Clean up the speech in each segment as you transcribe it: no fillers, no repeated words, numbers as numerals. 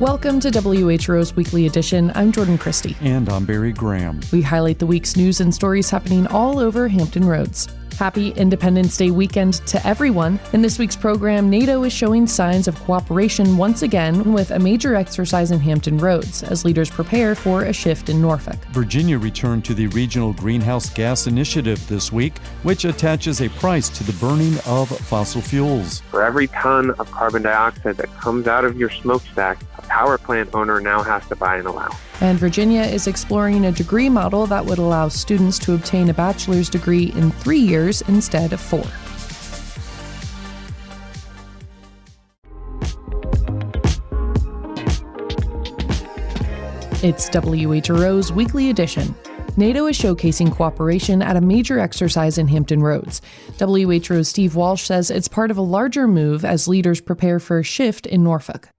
Welcome to WHRO's Weekly Edition. I'm Jordan Christie. And I'm Barry Graham. We highlight the week's news and stories happening all over Hampton Roads. Happy Independence Day weekend to everyone. In this week's program, NATO is showing signs of cooperation once again with a major exercise in Hampton Roads as leaders prepare for a shift in Norfolk. Virginia returned to the Regional Greenhouse Gas Initiative this week, which attaches a price to the burning of fossil fuels. For every ton of carbon dioxide that comes out of your smokestack, a power plant owner now has to buy an allowance. And Virginia is exploring a degree model that would allow students to obtain a bachelor's degree in 3 years instead of 4. It's WHRO's Weekly Edition. NATO is showcasing cooperation at a major exercise in Hampton Roads. WHRO's Steve Walsh says it's part of a larger move as leaders prepare for a shift in Norfolk.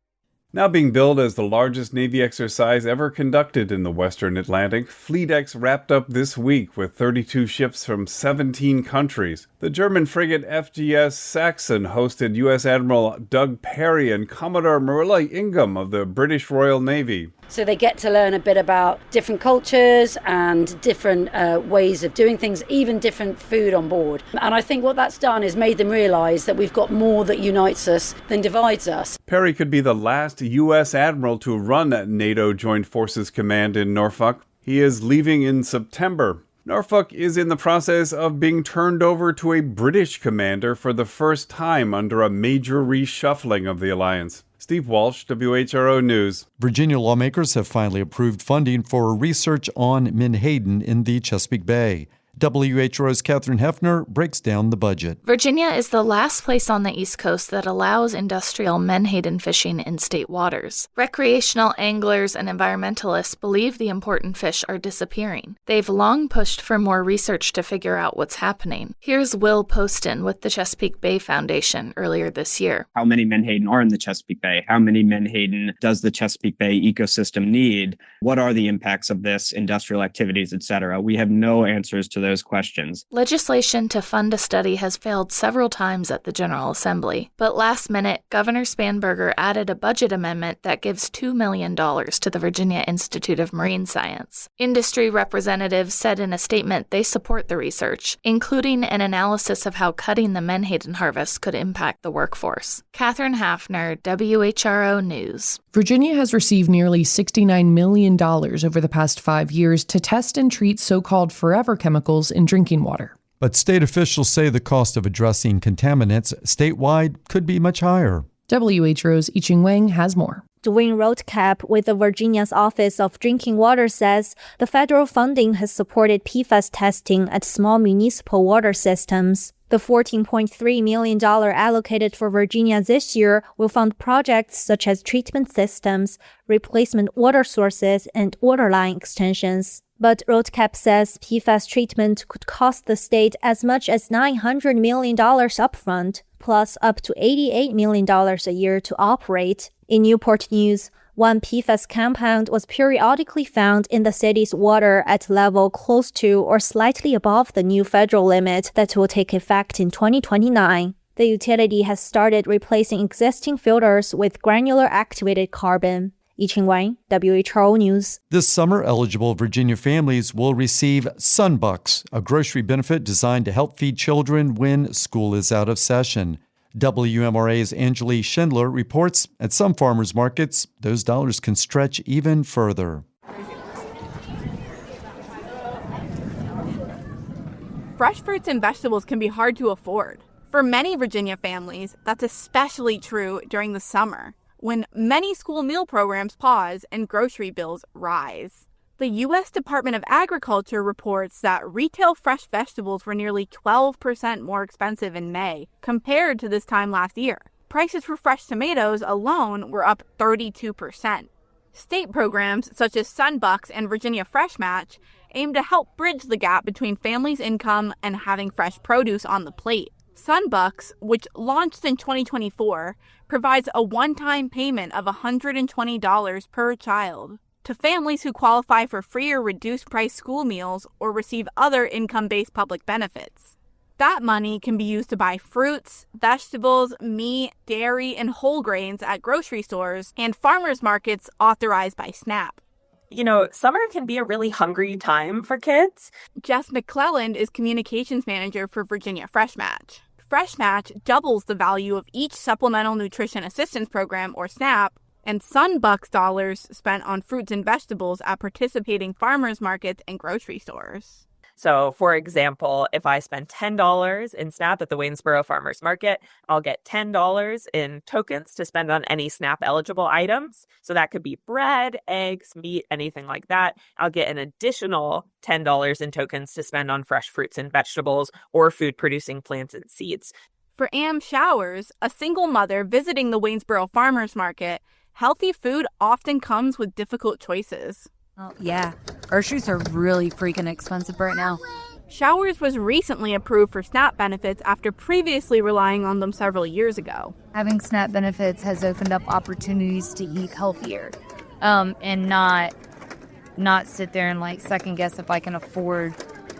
Now being billed as the largest Navy exercise ever conducted in the Western Atlantic, FleetX wrapped up this week with 32 ships from 17 countries. The German frigate FGS Saxon hosted U.S. Admiral Doug Perry and Commodore Marilla Ingham of the British Royal Navy. So they get to learn a bit about different cultures and different ways of doing things, even different food on board. And I think what that's done is made them realise that we've got more that unites us than divides us. Perry could be the last U.S. Admiral to run NATO Joint Forces Command in Norfolk. He is leaving in September. Norfolk is in the process of being turned over to a British commander for the first time under a major reshuffling of the alliance. Steve Walsh, WHRO News. Virginia lawmakers have finally approved funding for research on menhaden in the Chesapeake Bay. WHRO's Catherine Hefner breaks down the budget. Virginia is the last place on the East Coast that allows industrial menhaden fishing in state waters. Recreational anglers and environmentalists believe the important fish are disappearing. They've long pushed for more research to figure out what's happening. Here's Will Poston with the Chesapeake Bay Foundation earlier this year. How many menhaden are in the Chesapeake Bay? How many menhaden does the Chesapeake Bay ecosystem need? What are the impacts of this, industrial activities, etc.? We have no answers to those questions. Legislation to fund a study has failed several times at the General Assembly, but last minute, Governor Spanberger added a budget amendment that gives $2 million to the Virginia Institute of Marine Science. Industry representatives said in a statement they support the research, including an analysis of how cutting the menhaden harvest could impact the workforce. Catherine Hafner, WHRO News. Virginia has received nearly $69 million over the past 5 years to test and treat so-called forever chemicals in drinking water. But state officials say the cost of addressing contaminants statewide could be much higher. WHRO's Yiqing Wang has more. Dwayne Roadcap with the Virginia's Office of Drinking Water says the federal funding has supported PFAS testing at small municipal water systems. The $14.3 million allocated for Virginia this year will fund projects such as treatment systems, replacement water sources, and water line extensions. But Roadcap says PFAS treatment could cost the state as much as $900 million upfront, plus up to $88 million a year to operate. In Newport News, one PFAS compound was periodically found in the city's water at level close to or slightly above the new federal limit that will take effect in 2029. The utility has started replacing existing filters with granular activated carbon. Yiqing Wang, WHRO News. This summer, eligible Virginia families will receive Sunbucks, a grocery benefit designed to help feed children when school is out of session. WMRA's Angelique Schindler reports at some farmers markets, those dollars can stretch even further. Fresh fruits and vegetables can be hard to afford. For many Virginia families, that's especially true during the summer, when many school meal programs pause and grocery bills rise. The U.S. Department of Agriculture reports that retail fresh vegetables were nearly 12% more expensive in May compared to this time last year. Prices for fresh tomatoes alone were up 32%. State programs such as Sunbucks and Virginia Fresh Match aim to help bridge the gap between families' income and having fresh produce on the plate. Sunbucks, which launched in 2024, provides a one-time payment of $120 per child to families who qualify for free or reduced-price school meals or receive other income-based public benefits. That money can be used to buy fruits, vegetables, meat, dairy, and whole grains at grocery stores and farmers markets authorized by SNAP. You know, summer can be a really hungry time for kids. Jess McClelland is communications manager for Virginia Fresh Match. Fresh Match doubles the value of each Supplemental Nutrition Assistance Program, or SNAP, and Sunbucks dollars spent on fruits and vegetables at participating farmers markets and grocery stores. So, for example, if I spend $10 in SNAP at the Waynesboro Farmers Market, I'll get $10 in tokens to spend on any SNAP-eligible items. So that could be bread, eggs, meat, anything like that. I'll get an additional $10 in tokens to spend on fresh fruits and vegetables or food-producing plants and seeds. For Am Showers, a single mother visiting the Waynesboro Farmers Market, healthy food often comes with difficult choices. Oh, yeah. Groceries are really freaking expensive right now. Showers was recently approved for SNAP benefits after previously relying on them several years ago. Having SNAP benefits has opened up opportunities to eat healthier, and not sit there and second guess if I can afford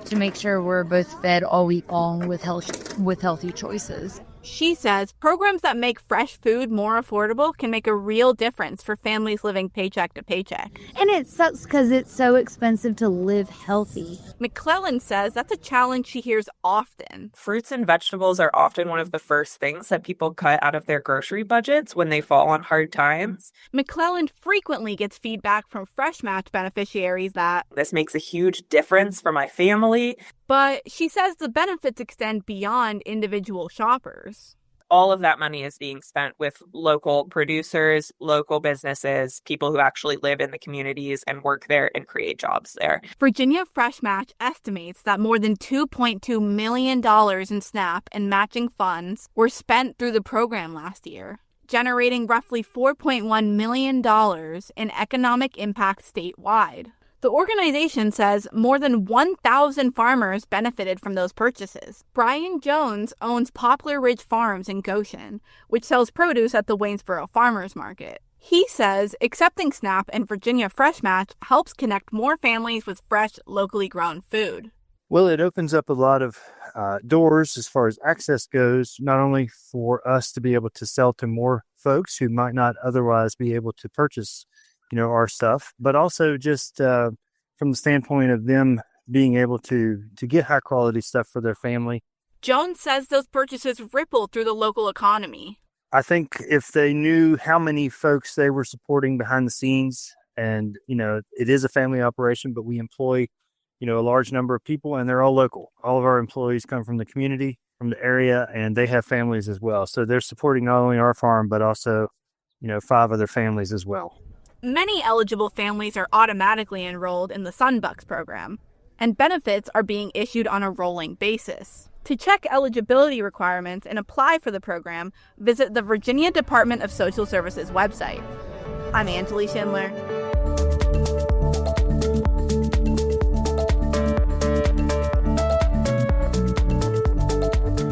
to make sure we're both fed all week long with healthy choices. She says programs that make fresh food more affordable can make a real difference for families living paycheck to paycheck. And it sucks because it's so expensive to live healthy. McClellan says that's a challenge she hears often. Fruits and vegetables are often one of the first things that people cut out of their grocery budgets when they fall on hard times. McClellan frequently gets feedback from Fresh Match beneficiaries that this makes a huge difference for my family. But she says the benefits extend beyond individual shoppers. All of that money is being spent with local producers, local businesses, people who actually live in the communities and work there and create jobs there. Virginia Fresh Match estimates that more than $2.2 million in SNAP and matching funds were spent through the program last year, generating roughly $4.1 million in economic impact statewide. The organization says more than 1,000 farmers benefited from those purchases. Brian Jones owns Poplar Ridge Farms in Goshen, which sells produce at the Waynesboro Farmers Market. He says accepting SNAP and Virginia Fresh Match helps connect more families with fresh, locally grown food. Well, it opens up a lot of doors as far as access goes, not only for us to be able to sell to more folks who might not otherwise be able to purchase our stuff, but also just from the standpoint of them being able to get high quality stuff for their family. Jones says those purchases ripple through the local economy. I think if they knew how many folks they were supporting behind the scenes, and, it is a family operation, but we employ, a large number of people, and they're all local. All of our employees come from the community, from the area, and they have families as well. So they're supporting not only our farm, but also, 5 other families as well. Many eligible families are automatically enrolled in the Sunbucks program, and benefits are being issued on a rolling basis. To check eligibility requirements and apply for the program, visit the Virginia Department of Social Services website. I'm Angeli Schindler.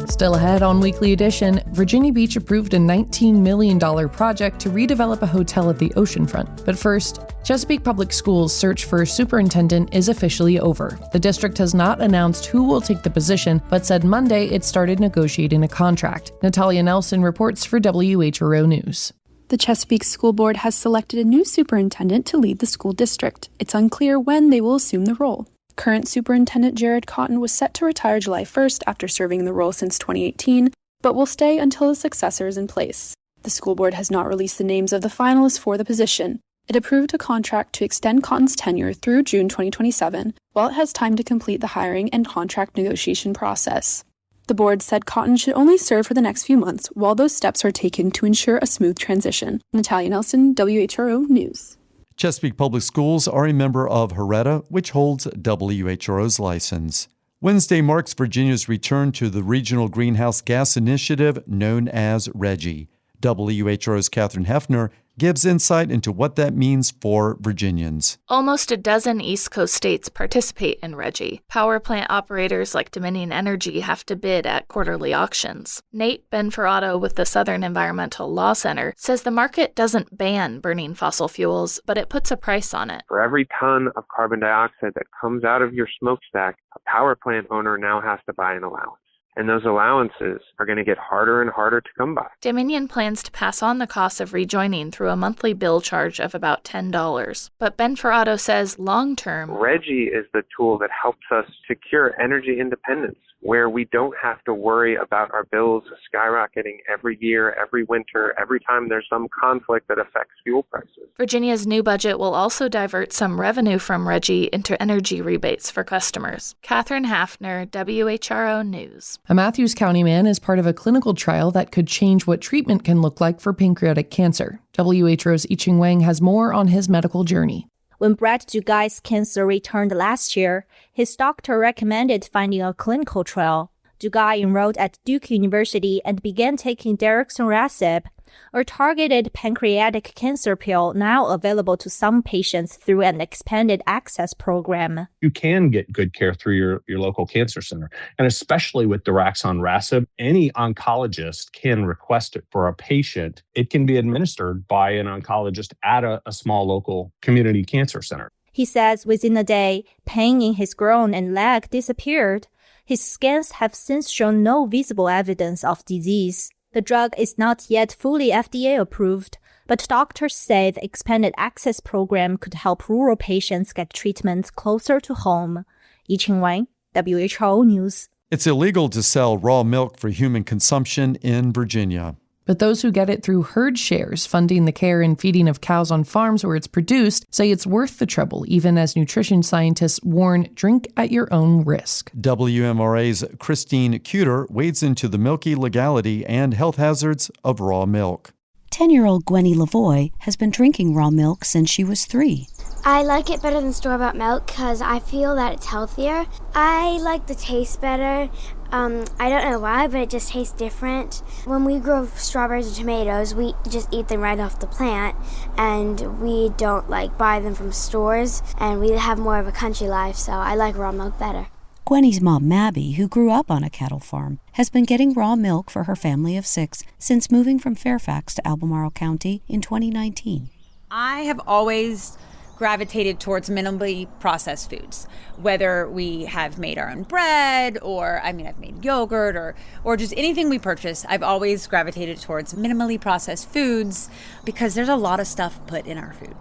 Still ahead on Weekly Edition, Virginia Beach approved a $19 million project to redevelop a hotel at the oceanfront. But first, Chesapeake Public Schools' search for a superintendent is officially over. The district has not announced who will take the position, but said Monday it started negotiating a contract. Natalia Nelson reports for WHRO News. The Chesapeake School Board has selected a new superintendent to lead the school district. It's unclear when they will assume the role. Current Superintendent Jared Cotton was set to retire July 1st after serving in the role since 2018, but will stay until his successor is in place. The school board has not released the names of the finalists for the position. It approved a contract to extend Cotton's tenure through June 2027, while it has time to complete the hiring and contract negotiation process. The board said Cotton should only serve for the next few months while those steps are taken to ensure a smooth transition. Natalia Nelson, WHRO News. Chesapeake Public Schools are a member of HRETA, which holds WHRO's license. Wednesday marks Virginia's return to the Regional Greenhouse Gas Initiative known as RGGI. WHRO's Katherine Hefner gives insight into what that means for Virginians. Almost a dozen East Coast states participate in RGGI. Power plant operators like Dominion Energy have to bid at quarterly auctions. Nate Benferrato with the Southern Environmental Law Center says the market doesn't ban burning fossil fuels, but it puts a price on it. For every ton of carbon dioxide that comes out of your smokestack, a power plant owner now has to buy an allowance. And those allowances are going to get harder and harder to come by. Dominion plans to pass on the cost of rejoining through a monthly bill charge of about $10. But Ben Ferrato says long-term, RGGI is the tool that helps us secure energy independence, where we don't have to worry about our bills skyrocketing every year, every winter, every time there's some conflict that affects fuel prices. Virginia's new budget will also divert some revenue from RGGI into energy rebates for customers. Catherine Hafner, WHRO News. A Matthews County man is part of a clinical trial that could change what treatment can look like for pancreatic cancer. WHRO's I-Ching Wang has more on his medical journey. When Brett Dugai's cancer returned last year, his doctor recommended finding a clinical trial. Dugai enrolled at Duke University and began taking daraxonrasib, a targeted pancreatic cancer pill now available to some patients through an expanded access program. You can get good care through your local cancer center. And especially with daraxonrasib, any oncologist can request it for a patient. It can be administered by an oncologist at a small local community cancer center. He says within a day, pain in his groin and leg disappeared. His scans have since shown no visible evidence of disease. The drug is not yet fully FDA approved, but doctors say the expanded access program could help rural patients get treatment closer to home. I-Ching Wang, WHRO News. It's illegal to sell raw milk for human consumption in Virginia. But those who get it through herd shares, funding the care and feeding of cows on farms where it's produced, say it's worth the trouble, even as nutrition scientists warn, drink at your own risk. WMRA's Christine Cuter wades into the milky legality and health hazards of raw milk. 10-year-old Gwenny Lavoie has been drinking raw milk since she was 3. I like it better than store-bought milk because I feel that it's healthier. I like the taste better. I don't know why, but it just tastes different. When we grow strawberries and tomatoes, we just eat them right off the plant, and we don't buy them from stores, and we have more of a country life, so I like raw milk better. Gwenny's mom, Mabby, who grew up on a cattle farm, has been getting raw milk for her family of 6 since moving from Fairfax to Albemarle County in 2019. I have always gravitated towards minimally processed foods, whether we have made our own bread or, I've made yogurt or just anything we purchase. I've always gravitated towards minimally processed foods because there's a lot of stuff put in our food.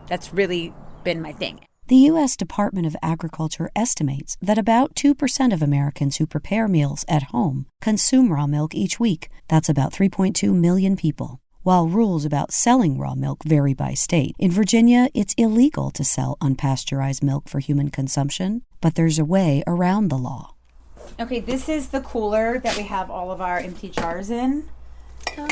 That's really been my thing. The U.S. Department of Agriculture estimates that about 2% of Americans who prepare meals at home consume raw milk each week. That's about 3.2 million people. While rules about selling raw milk vary by state, in Virginia, it's illegal to sell unpasteurized milk for human consumption, but there's a way around the law. Okay, this is the cooler that we have all of our empty jars in.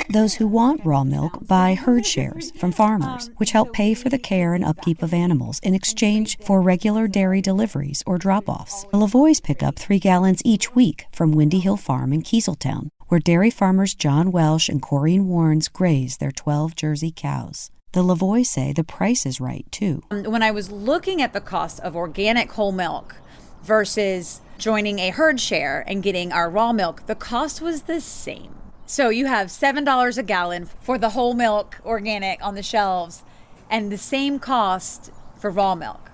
Those who want raw milk buy herd shares from farmers, which help pay for the care and upkeep of animals in exchange for regular dairy deliveries or drop-offs. The Lavoies pick up 3 gallons each week from Windy Hill Farm in Kieseltown, where dairy farmers John Welsh and Corrine Warnes graze their 12 Jersey cows. The Lavoies say the price is right, too. When I was looking at the cost of organic whole milk versus joining a herd share and getting our raw milk, the cost was the same. So you have $7 a gallon for the whole milk organic on the shelves and the same cost for raw milk.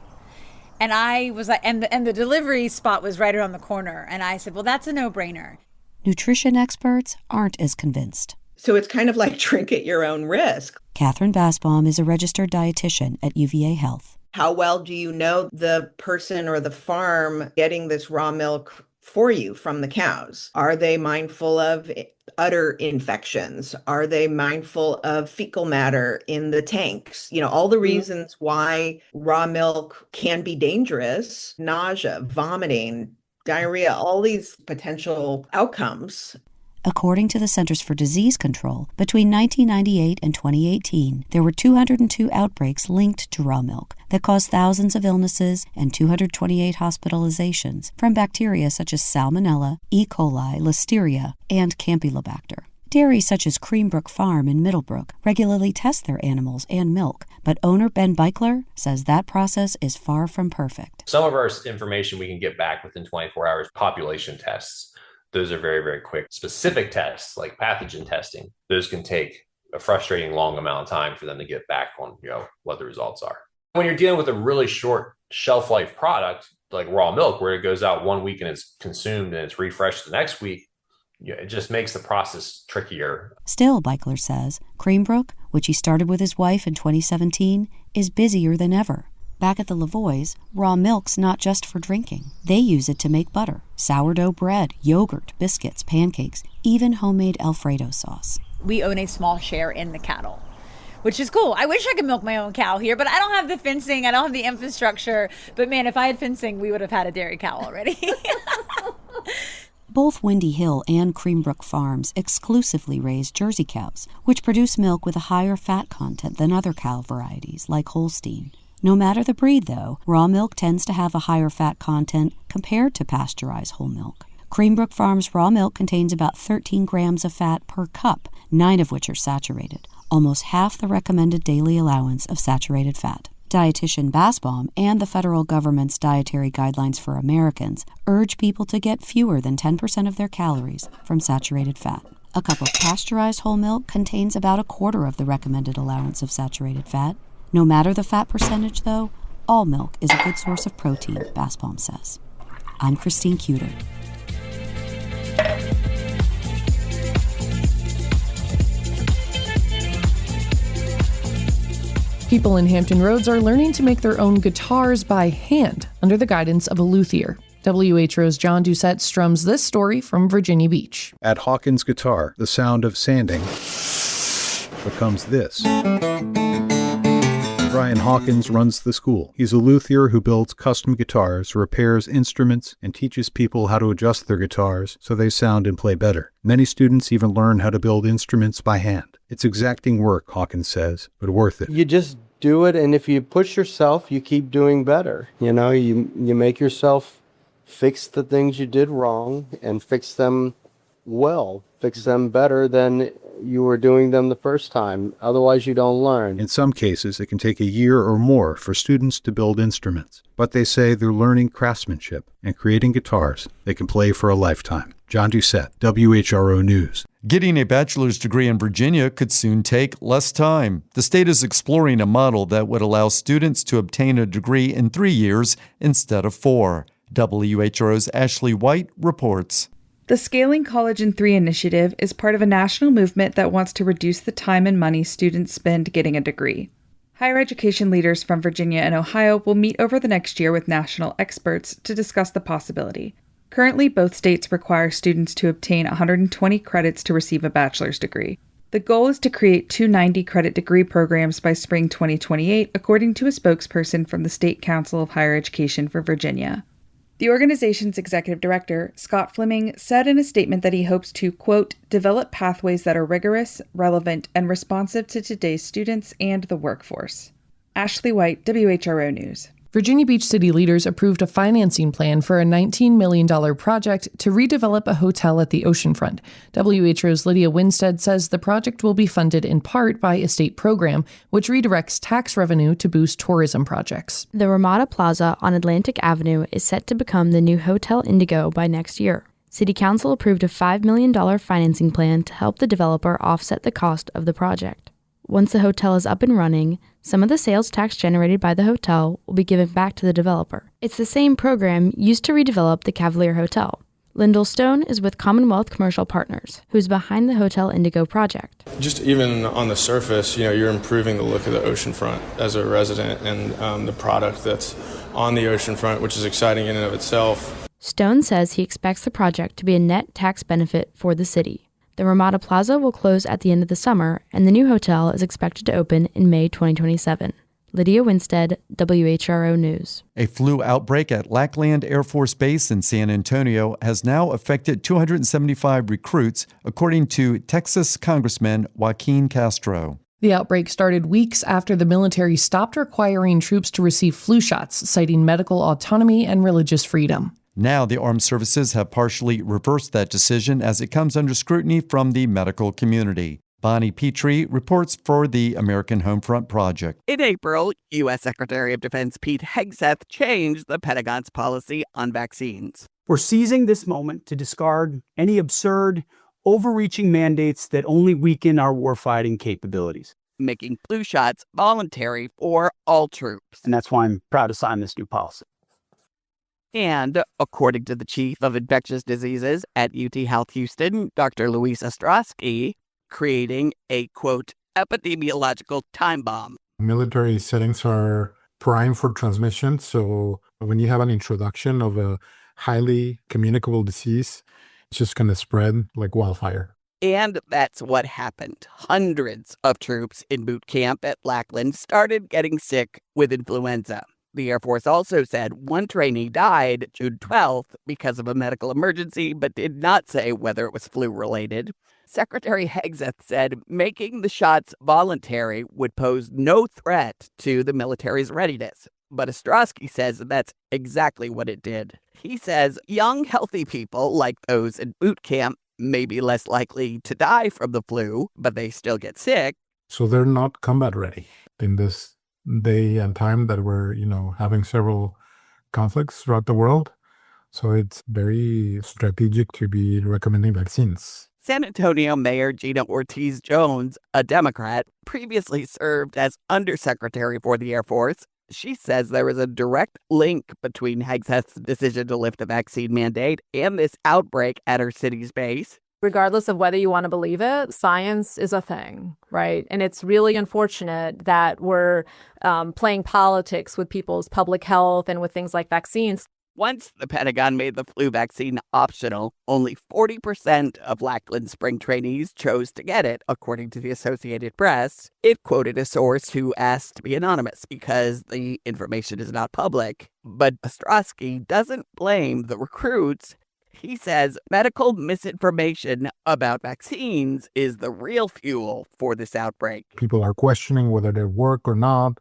And I was like, and the delivery spot was right around the corner. And I said, well, that's a no-brainer. Nutrition experts aren't as convinced. So it's kind of like drink at your own risk. Catherine Bassbaum is a registered dietitian at UVA Health. How well do you know the person or the farm getting this raw milk for you from the cows? Are they mindful of udder infections? Are they mindful of fecal matter in the tanks? All the reasons why raw milk can be dangerous: nausea, vomiting, diarrhea, all these potential outcomes. According to the Centers for Disease Control, between 1998 and 2018, there were 202 outbreaks linked to raw milk that caused thousands of illnesses and 228 hospitalizations from bacteria such as Salmonella, E. coli, Listeria, and Campylobacter. Dairies such as Creambrook Farm in Middlebrook regularly test their animals and milk, but owner Ben Beichler says that process is far from perfect. Some of our information we can get back within 24 hours. Population tests, those are very, very quick. Specific tests like pathogen testing, those can take a frustrating long amount of time for them to get back on what the results are. When you're dealing with a really short shelf life product like raw milk, where it goes out 1 week and it's consumed and it's refreshed the next week, it just makes the process trickier. Still, Beichler says, Creambrook, which he started with his wife in 2017, is busier than ever. Back at the Lavoys, raw milk's not just for drinking. They use it to make butter, sourdough bread, yogurt, biscuits, pancakes, even homemade Alfredo sauce. We own a small share in the cattle, which is cool. I wish I could milk my own cow here, but I don't have the fencing. I don't have the infrastructure. But man, if I had fencing, we would have had a dairy cow already. Both Windy Hill and Creambrook farms exclusively raise Jersey cows, which produce milk with a higher fat content than other cow varieties like Holstein. No matter the breed, though, raw milk tends to have a higher fat content compared to pasteurized whole milk. Creambrook Farms raw milk contains about 13 grams of fat per cup, 9 of which are saturated, almost half the recommended daily allowance of saturated fat. Dietitian Basbaum and the federal government's dietary guidelines for Americans urge people to get fewer than 10% of their calories from saturated fat. A cup of pasteurized whole milk contains about a quarter of the recommended allowance of saturated fat. No matter the fat percentage, though, all milk is a good source of protein, Basbaum says. I'm Christine Cuter. People in Hampton Roads are learning to make their own guitars by hand under the guidance of a luthier. WHO's John Doucette strums this story from Virginia Beach. At Hawkins Guitar, the sound of sanding becomes this. Brian Hawkins runs the school. He's a luthier who builds custom guitars, repairs instruments, and teaches people how to adjust their guitars so they sound and play better. Many students even learn how to build instruments by hand. It's exacting work, Hawkins says, but worth it. You just do it, and if you push yourself, you keep doing better. You know, you make yourself fix the things you did wrong and fix them well, fix them better than you were doing them the first time. Otherwise, you don't learn. In some cases, it can take a year or more for students to build instruments, but they say they're learning craftsmanship and creating guitars they can play for a lifetime. John Doucette, WHRO News. Getting a bachelor's degree in Virginia could soon take less time. The state is exploring a model that would allow students to obtain a degree in 3 years instead of 4. WHRO's Ashley White reports. The Scaling College in 3 initiative is part of a national movement that wants to reduce the time and money students spend getting a degree. Higher education leaders from Virginia and Ohio will meet over the next year with national experts to discuss the possibility. Currently, both states require students to obtain 120 credits to receive a bachelor's degree. The goal is to create 2 90-credit degree programs by spring 2028, according to a spokesperson from the State Council of Higher Education for Virginia. The organization's executive director, Scott Fleming, said in a statement that he hopes to, quote, develop pathways that are rigorous, relevant, and responsive to today's students and the workforce. Ashley White, WHRO News. Virginia Beach city leaders approved a financing plan for a $19 million project to redevelop a hotel at the oceanfront. WHO's Lydia Winstead says the project will be funded in part by a state program, which redirects tax revenue to boost tourism projects. The Ramada Plaza on Atlantic Avenue is set to become the new Hotel Indigo by next year. City Council approved a $5 million financing plan to help the developer offset the cost of the project. Once the hotel is up and running, some of the sales tax generated by the hotel will be given back to the developer. It's the same program used to redevelop the Cavalier Hotel. Lyndall Stone is with Commonwealth Commercial Partners, who's behind the Hotel Indigo project. Just even on the surface, you're improving the look of the oceanfront as a resident and the product that's on the oceanfront, which is exciting in and of itself. Stone says he expects the project to be a net tax benefit for the city. The Ramada Plaza will close at the end of the summer, and the new hotel is expected to open in May 2027. Lydia Winstead, WHRO News. A flu outbreak at Lackland Air Force Base in San Antonio has now affected 275 recruits, according to Texas Congressman Joaquin Castro. The outbreak started weeks after the military stopped requiring troops to receive flu shots, citing medical autonomy and religious freedom. Now the armed services have partially reversed that decision as it comes under scrutiny from the medical community. Bonnie Petrie reports for the American Homefront Project. In April, U.S. Secretary of Defense Pete Hegseth changed the Pentagon's policy on vaccines. We're seizing this moment to discard any absurd, overreaching mandates that only weaken our warfighting capabilities. Making flu shots voluntary for all troops. And that's why I'm proud to sign this new policy. And according to the chief of infectious diseases at UT Health Houston, Dr. Luis Ostrowski, creating a, quote, epidemiological time bomb. Military settings are prime for transmission. So when you have an introduction of a highly communicable disease, it's just going to spread like wildfire. And that's what happened. Hundreds of troops in boot camp at Lackland started getting sick with influenza. The Air Force also said one trainee died June 12th because of a medical emergency, but did not say whether it was flu-related. Secretary Hegseth said making the shots voluntary would pose no threat to the military's readiness. But Ostrowski says that's exactly what it did. He says young, healthy people like those in boot camp may be less likely to die from the flu, but they still get sick. So they're not combat ready in this day and time that we're, having several conflicts throughout the world. So it's very strategic to be recommending vaccines. San Antonio Mayor Gina Ortiz-Jones, a Democrat, previously served as undersecretary for the Air Force. She says there is a direct link between Hegseth's decision to lift the vaccine mandate and this outbreak at her city's base. Regardless of whether you want to believe it, science is a thing, right? And it's really unfortunate that we're playing politics with people's public health and with things like vaccines. Once the Pentagon made the flu vaccine optional, only 40% of Lackland Spring trainees chose to get it, according to the Associated Press. It quoted a source who asked to be anonymous because the information is not public. But Ostrowski doesn't blame the recruits. He says medical misinformation about vaccines is the real fuel for this outbreak. People are questioning whether they work or not.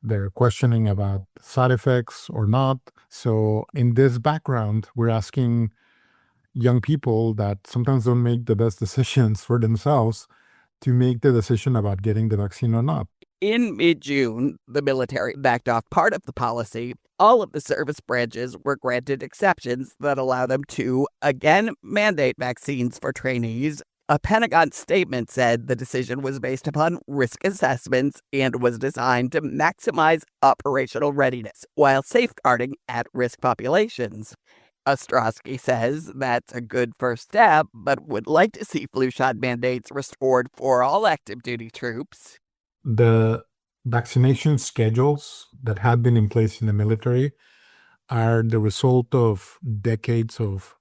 They're questioning about side effects or not. So in this background, we're asking young people that sometimes don't make the best decisions for themselves to make the decision about getting the vaccine or not. In mid-June, the military backed off part of the policy. All of the service branches were granted exceptions that allow them to, again, mandate vaccines for trainees. A Pentagon statement said the decision was based upon risk assessments and was designed to maximize operational readiness while safeguarding at-risk populations. Ostrowski says that's a good first step, but would like to see flu shot mandates restored for all active duty troops. The vaccination schedules that had been in place in the military are the result of decades of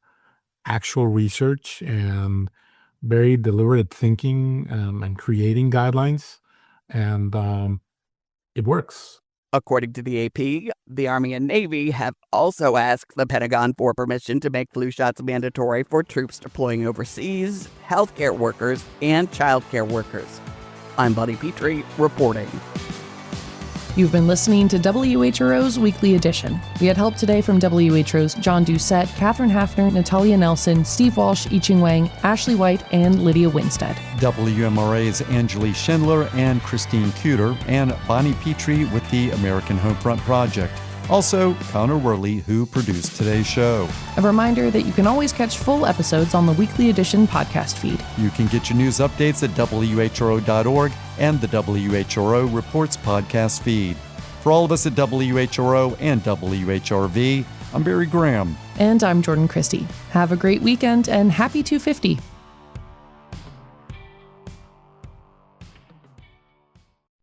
actual research and very deliberate thinking and creating guidelines, and it works. According to the AP, the Army and Navy have also asked the Pentagon for permission to make flu shots mandatory for troops deploying overseas, healthcare workers, and childcare workers. I'm Buddy Petrie, reporting. You've been listening to WHRO's Weekly Edition. We had help today from WHRO's John Doucette, Catherine Hafner, Natalia Nelson, Steve Walsh, Yi-Ching Wang, Ashley White, and Lydia Winstead. WMRA's Anjali Schindler and Christine Cuter, and Bonnie Petrie with the American Homefront Project. Also, Connor Worley, who produced today's show. A reminder that you can always catch full episodes on the Weekly Edition podcast feed. You can get your news updates at WHRO.org and the WHRO Reports podcast feed. For all of us at WHRO and WHRV, I'm Barry Graham. And I'm Jordan Christie. Have a great weekend and happy 250.